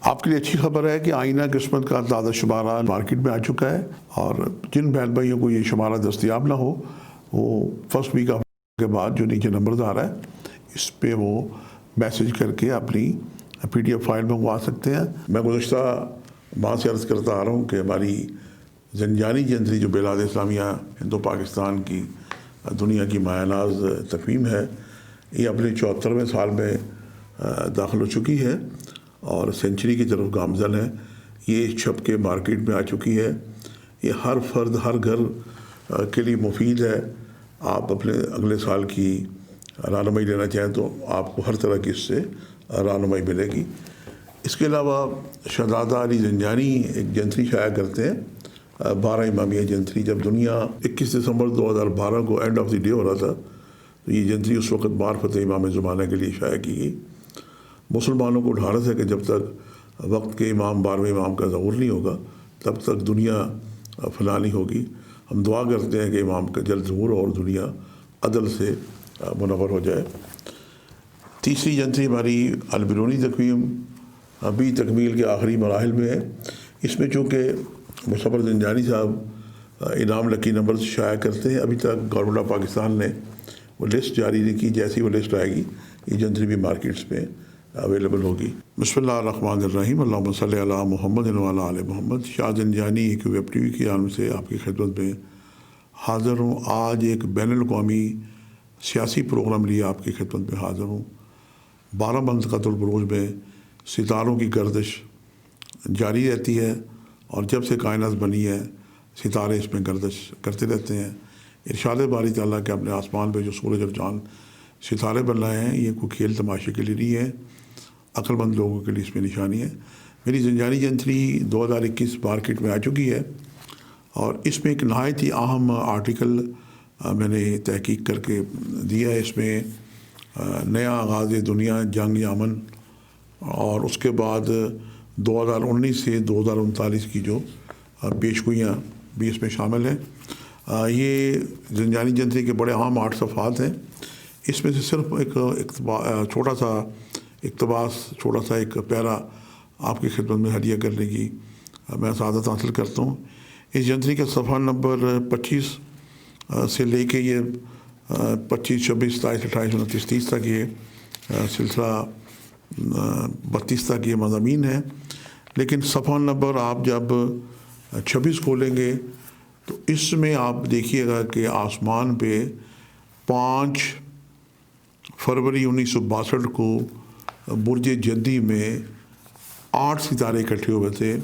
آپ کے لیے اچھی خبر ہے کہ آئینہ قسمت کا تازہ شمارہ مارکیٹ میں آ چکا ہے، اور جن بہن بھائیوں کو یہ شمارہ دستیاب نہ ہو وہ فرسٹ ویک آف کے بعد جو نیچے نمبر آ رہا ہے اس پہ وہ میسج کر کے اپنی پی ڈی ایف فائل منگوا سکتے ہیں۔ میں گزشتہ ماہ سے عرض کرتا آ رہا ہوں کہ ہماری زنجانی جنتری جو بلاد اسلامیہ ہندو پاکستان کی دنیا کی مایہ ناز تقویم ہے، یہ اپنے 74ویں سال میں داخل ہو چکی ہے اور سینچری کی طرف گامزن ہے۔ یہ چھپ کے مارکیٹ میں آ چکی ہے۔ یہ ہر فرد، ہر گھر کے لیے مفید ہے۔ آپ اپنے اگلے سال کی رہنمائی لینا چاہیں تو آپ کو ہر طرح کی اس سے رہنمائی ملے گی۔ اس کے علاوہ شہزادہ علی زنجانی ایک جنتری شائع کرتے ہیں، 12 امامیہ جنتری۔ جب دنیا 21 دسمبر 2012 کو اینڈ آف دی ڈے ہو رہا تھا تو یہ جنتری اس وقت معرفت امام زمانہ کے لیے شائع کی گئی۔ مسلمانوں کو ڈھارس ہے کہ جب تک وقت کے امام 12ویں امام کا ظہور نہیں ہوگا تب تک دنیا فلاح نہیں ہوگی۔ ہم دعا کرتے ہیں کہ امام کا جلد ظہور اور دنیا عدل سے منور ہو جائے۔ تیسری جنتری ہماری البرونی تقویم ابھی تکمیل کے آخری مراحل میں ہے۔ اس میں چونکہ مصور زنجانی صاحب انعام لکی نمبر شائع کرتے ہیں، ابھی تک گورنمنٹ آف پاکستان نے وہ لسٹ جاری نہیں کی۔ جیسی وہ لسٹ آئے گی یہ جنتری بھی مارکیٹس میں اویلیبل ہوگی۔ بسم اللہ الرحمن الرحیم، اللہم صلی علی محمد وعلی آل محمد۔ شاہ زنجانی ویب ٹی وی کی جانب سے آپ کی خدمت میں حاضر ہوں۔ آج ایک بین الاقوامی سیاسی پروگرام لیے آپ کی خدمت میں حاضر ہوں۔ 12 منطقۃ البروج میں ستاروں کی گردش جاری رہتی ہے، اور جب سے کائنات بنی ہے ستارے اس میں گردش کرتے رہتے ہیں۔ ارشاد باری تعالیٰ کے اپنے آسمان پہ جو سورج اور چاند ستارے بن رہے ہیں یہ کوئی کھیل تماشے کے لیے نہیں ہے، عقل مند لوگوں کے لیے اس میں نشانی ہے۔ میری زنجانی جنتری 2021 مارکیٹ میں آ چکی ہے، اور اس میں ایک نہایت ہی اہم آرٹیکل میں نے تحقیق کر کے دیا ہے۔ اس میں نیا آغاز دنیا، جنگ یا امن، اور اس کے بعد 2019 سے 2039 کی جو پیشگوئیاں بھی اس میں شامل ہیں۔ یہ زنجانی جنتری کے بڑے اہم 8 صفحات ہیں۔ اس میں سے صرف ایک چھوٹا سا اقتباس، چھوٹا سا ایک پیرا آپ کی خدمت میں ہدیہ کرنے کی میں سعادت حاصل کرتا ہوں۔ اس جنتری کا صفحہ نمبر 25 سے لے کے یہ 25، 26، 27، 28، 29، 30 تک یہ سلسلہ 32 تک یہ مضامین ہے۔ لیکن صفحہ نمبر آپ جب 26 کھولیں گے تو اس میں آپ دیکھیے گا کہ آسمان پہ 5 فروری 1962 کو برج جدی میں 8 ستارے اکٹھے ہوئے تھے۔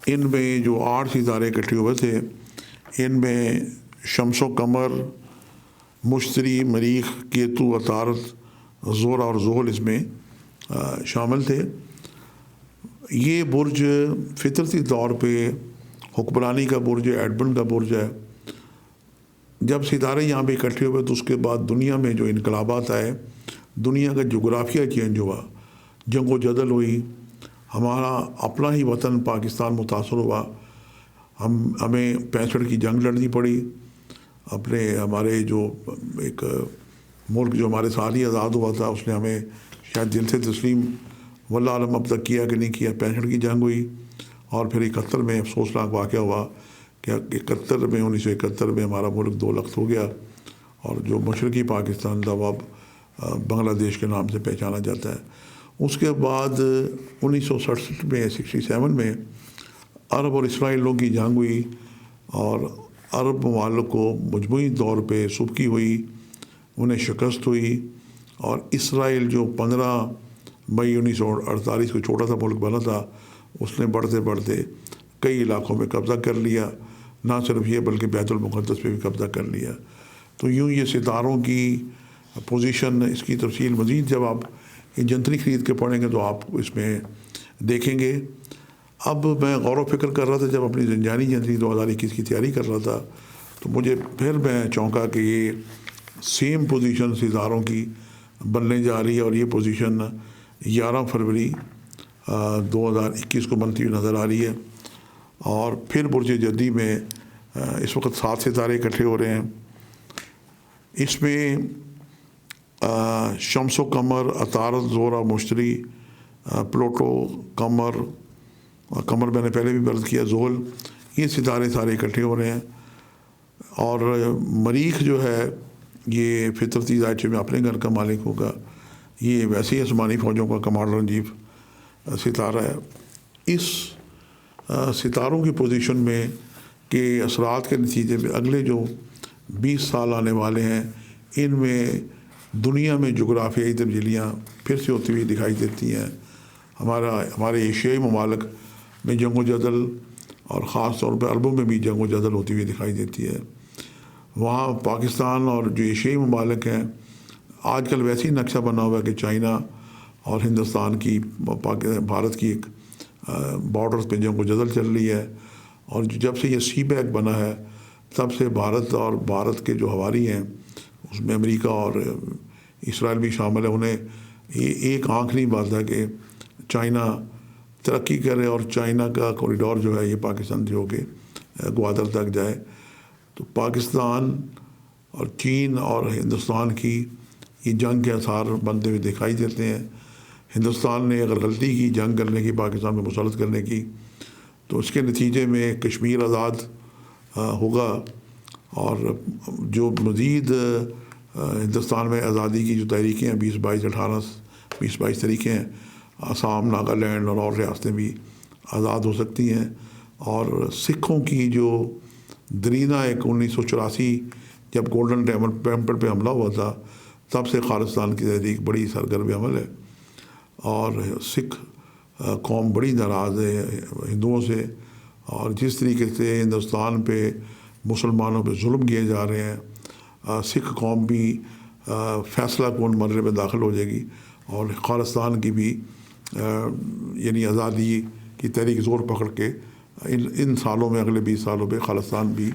ان میں جو 8 ستارے اکٹھے ہوئے تھے ان میں شمس و قمر، مشتری، مریخ، کیتو، عطارد، زہرہ اور زحل اس میں شامل تھے۔ یہ برج فطرتی طور پہ حکمرانی کا برج ہے، ایڈمنڈ کا برج ہے۔ جب ستارے یہاں پہ اکٹھے ہوئے تو اس کے بعد دنیا میں جو انقلابات آئے، دنیا کا جغرافیہ چینج ہوا، جنگ و جدل ہوئی، ہمارا اپنا ہی وطن پاکستان متاثر ہوا۔ ہمیں 65 کی جنگ لڑنی پڑی، ہمارے جو ایک ملک جو ہمارے ساتھ ہی آزاد ہوا تھا اس نے ہمیں شاید دل سے تسلیم واللہ عالم اب تک کیا کہ نہیں کیا۔ 65 کی جنگ ہوئی، اور پھر 71 میں افسوسناک واقعہ ہوا کہ 1971 میں ہمارا ملک 2 لخت ہو گیا، اور جو مشرقی پاکستان تھا وہ اب بنگلہ دیش کے نام سے پہچانا جاتا ہے۔ اس کے بعد 1967 میں 67 میں عرب اور اسرائیلوں کی جنگ ہوئی، اور عرب ممالک کو مجموعی طور پہ سبکی ہوئی، انہیں شکست ہوئی، اور اسرائیل جو 15 مئی 1948 کو چھوٹا سا ملک بنا تھا اس نے بڑھتے بڑھتے کئی علاقوں میں قبضہ کر لیا۔ نہ صرف یہ بلکہ بیت المقدس پہ بھی قبضہ کر لیا۔ تو یوں یہ ستاروں کی پوزیشن، اس کی تفصیل مزید جب آپ یہ جنتری خرید کے پڑھیں گے تو آپ اس میں دیکھیں گے۔ اب میں غور و فکر کر رہا تھا جب اپنی زنجانی جنتری 2021 کی تیاری کر رہا تھا تو مجھے پھر میں چونکا کہ یہ سیم پوزیشن ستاروں کی بننے جا رہی ہے، اور یہ پوزیشن 11 فروری 2021 کو بنتی ہوئی نظر آ رہی ہے۔ اور پھر برج جدی میں اس وقت 7 ستارے اکٹھے ہو رہے ہیں۔ اس میں شمس و قمر، عطارد، زہرہ، مشتری، پلوٹو، قمر میں نے پہلے بھی عرض کیا، زحل، یہ ستارے سارے اکٹھے ہو رہے ہیں. اور مریخ جو ہے یہ فطرتی ذائچے میں اپنے گھر کا مالک ہوگا. یہ ویسے ہی آسمانی فوجوں کا کمانڈر ان چیف ستارہ ہے. اس ستاروں کی پوزیشن میں کے اثرات کے نتیجے میں اگلے جو 20 سال آنے والے ہیں، ان میں دنیا میں جغرافیائی تبدیلیاں پھر سے ہوتی ہوئی دکھائی دیتی ہیں. ہمارے ایشیائی ممالک میں جنگ و جدل، اور خاص طور پہ عربوں میں بھی جنگ و جدل ہوتی ہوئی دکھائی دیتی ہے. وہاں پاکستان اور جو ایشیائی ممالک ہیں، آج کل ویسے ہی نقشہ بنا ہوا ہے کہ چائنا اور ہندوستان کی، بھارت کی ایک بارڈرز پہ جنگ و جدل چل رہی ہے. اور جب سے یہ سی پیک بنا ہے تب سے بھارت کے جو ہواری ہیں اس میں امریکہ اور اسرائیل بھی شامل ہے. انہیں یہ ایک آنکھ نہیں باندھا کہ چائنا ترقی کرے اور چائنا کا کوریڈور جو ہے یہ پاکستان سے ہو کے گوادر تک جائے. تو پاکستان اور چین اور ہندوستان کی یہ جنگ کے آثار بنتے ہوئے دکھائی دیتے ہیں. ہندوستان نے اگر غلطی کی جنگ کرنے کی، پاکستان میں مسلط کرنے کی، تو اس کے نتیجے میں کشمیر آزاد ہوگا. اور جو مزید ہندوستان میں آزادی کی جو تحریکیں ہیں، 20-22 تحریکیں ہیں، آسام، ناگالینڈ اور ریاستیں بھی آزاد ہو سکتی ہیں. اور سکھوں کی جو درینہ 1984 جب گولڈن ٹیمپل پہ حملہ ہوا تھا، تب سے خالصتان کی تحریک بڑی سرگرم عمل ہے. اور سکھ قوم بڑی ناراض ہے ہندوؤں سے. اور جس طریقے سے ہندوستان پہ مسلمانوں پہ ظلم کیے جا رہے ہیں، سکھ قوم بھی فیصلہ کن مرحلے میں داخل ہو جائے گی. اور خالصتان کی بھی یعنی آزادی کی تحریک زور پکڑ کے ان سالوں میں، اگلے 20 سالوں پہ خالصتان بھی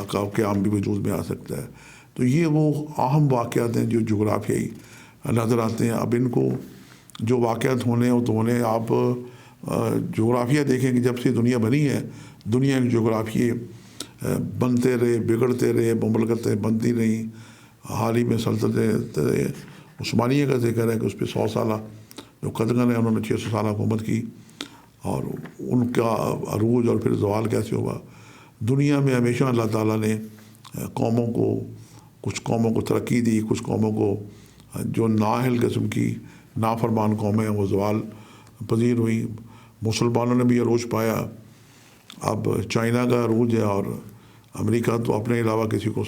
کا قیام بھی وجود میں آ سکتا ہے. تو یہ وہ اہم واقعات ہیں جو جغرافیائی نظر آتے ہیں. اب ان کو جو واقعات ہونے آپ جغرافیہ دیکھیں کہ جب سے دنیا بنی ہے، دنیا کے جغرافیے بنتے رہے، بگڑتے رہے، مملکتیں بنتی رہیں. حال ہی میں سلطنت عثمانیہ کا ذکر ہے کہ اس پہ 100 سالہ جو قدغن ہیں انہوں نے 600 سالہ حکومت کی. اور ان کا عروج اور پھر زوال کیسے ہوا. دنیا میں ہمیشہ اللہ تعالیٰ نے کچھ قوموں کو ترقی دی، کچھ قوموں کو جو نااہل قسم کی نافرمان قومیں ہیں وہ زوال پذیر ہوئی. مسلمانوں نے بھی عروج پایا. اب چائنا کا عروج ہے، اور امریکہ تو اپنے علاوہ کسی کو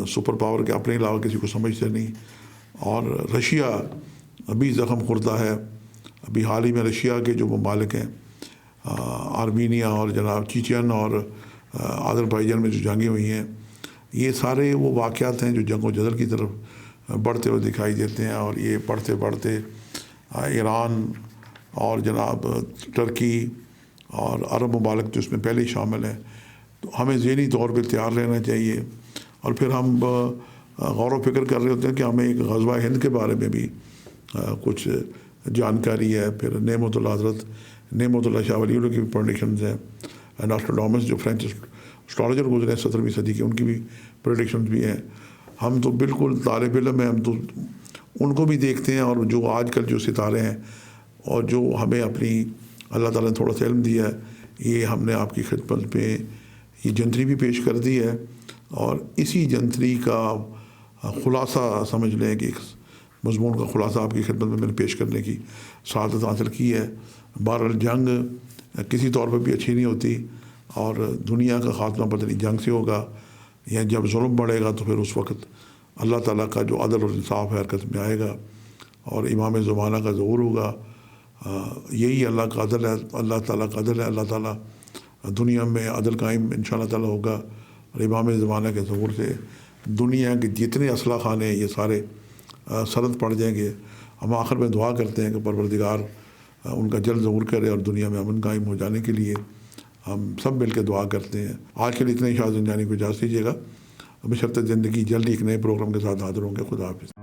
سپر پاور کے اپنے علاوہ کسی کو سمجھتے نہیں. اور رشیا ابھی زخم خوردہ ہے. ابھی حال ہی میں رشیا کے جو ممالک ہیں، آرمینیا اور جناب چیچن اور آذربائیجان میں جو جنگیں ہوئی ہیں، یہ سارے وہ واقعات ہیں جو جنگ و جدل کی طرف بڑھتے ہوئے دکھائی دیتے ہیں. اور یہ بڑھتے ایران اور جناب ترکی اور عرب ممالک جو اس میں پہلے ہی شامل ہیں. تو ہمیں ذہنی طور پہ تیار رہنا چاہیے. اور پھر ہم غور و فکر کر رہے ہوتے ہیں کہ ہمیں ایک غزوہ ہند کے بارے میں بھی کچھ جانکاری ہے. پھر نعمت اللہ شاہ ولی اللہ کی بھی پریڈکشنز ہیں. ناسٹراڈامس جو فرینچ اسٹرالوجر گزرے 17ویں صدی کے، ان کی بھی پریڈکشنز بھی ہیں. ہم تو بالکل طالب علم ہیں، ہم تو ان کو بھی دیکھتے ہیں. اور جو آج کل جو ستارے ہیں اور جو ہمیں اپنی اللہ تعالیٰ نے تھوڑا سا علم دیا ہے، یہ ہم نے آپ کی خدمت پہ یہ جنتری بھی پیش کر دی ہے. اور اسی جنتری کا خلاصہ سمجھ لیں کہ ایک مضمون کا خلاصہ آپ کی خدمت میں نے پیش کرنے کی سعادت حاصل کی ہے. بہرحال جنگ کسی طور پہ بھی اچھی نہیں ہوتی، اور دنیا کا خاتمہ پتہ نہیں جنگ سے ہوگا یا جب ظلم بڑھے گا تو پھر اس وقت اللہ تعالیٰ کا جو عدل اور انصاف ہے حرکت میں آئے گا، اور امام زمانہ کا ظہور ہوگا. یہی اللہ کا عدل ہے، اللہ تعالیٰ کا عدل ہے. اللہ تعالیٰ دنیا میں عدل قائم انشاءاللہ تعالیٰ ہوگا، اور امام زمانہ کے ظہور سے دنیا کے جتنے اسلحہ خانے ہیں یہ سارے سرد پڑ جائیں گے. ہم آخر میں دعا کرتے ہیں کہ پروردگار ان کا جلد ظہور کرے اور دنیا میں امن قائم ہو جانے کے لیے ہم سب مل کے دعا کرتے ہیں. آج کے لیے اتنے ہی، شاہ زنجانی کو اجازت دیجیے گا. بشرط زندگی جلد ایک نئے پروگرام کے ساتھ حاضر ہوں گے. خدا حافظ.